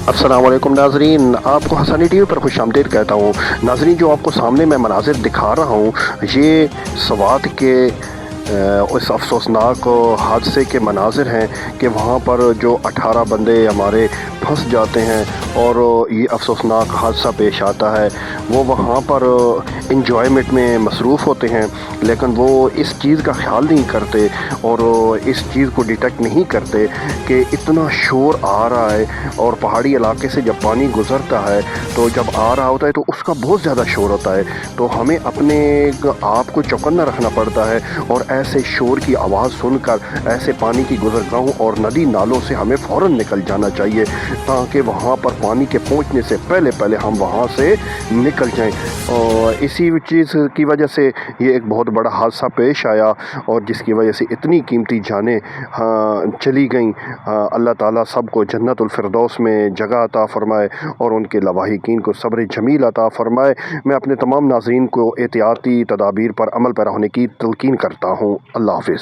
السلام علیکم ناظرین، آپ کو حسانی ٹی وی پر خوش آمدید کہتا ہوں۔ ناظرین، جو آپ کو سامنے میں مناظر دکھا رہا ہوں، یہ سوات کے اس افسوسناک حادثے کے مناظر ہیں کہ وہاں پر جو 18 بندے ہمارے پھنس جاتے ہیں اور یہ افسوسناک حادثہ پیش آتا ہے۔ وہ وہاں پر انجوائمنٹ میں مصروف ہوتے ہیں، لیکن وہ اس چیز کا خیال نہیں کرتے اور اس چیز کو ڈیٹیکٹ نہیں کرتے کہ اتنا شور آ رہا ہے، اور پہاڑی علاقے سے جب پانی گزرتا ہے تو جب آ رہا ہوتا ہے تو اس کا بہت زیادہ شور ہوتا ہے۔ تو ہمیں اپنے آپ کو چوکنا رکھنا پڑتا ہے، اور ایسے شور کی آواز سن کر ایسے پانی کی گزرگاہوں اور ندی نالوں سے ہمیں فوراً نکل جانا چاہیے، تاکہ وہاں پر پانی کے پہنچنے سے پہلے ہم وہاں سے نکل جائیں۔ اور اسی چیز کی وجہ سے یہ ایک بہت بڑا حادثہ پیش آیا، اور جس کی وجہ سے اتنی قیمتی جانیں چلی گئیں۔ اللہ تعالیٰ سب کو جنت الفردوس میں جگہ عطا فرمائے اور ان کے لواحقین کو صبر جمیل عطا فرمائے۔ میں اپنے تمام ناظرین کو احتیاطی تدابیر پر عمل پیرا ہونے کی تلقین کرتا ہوں۔ اللہ حافظ۔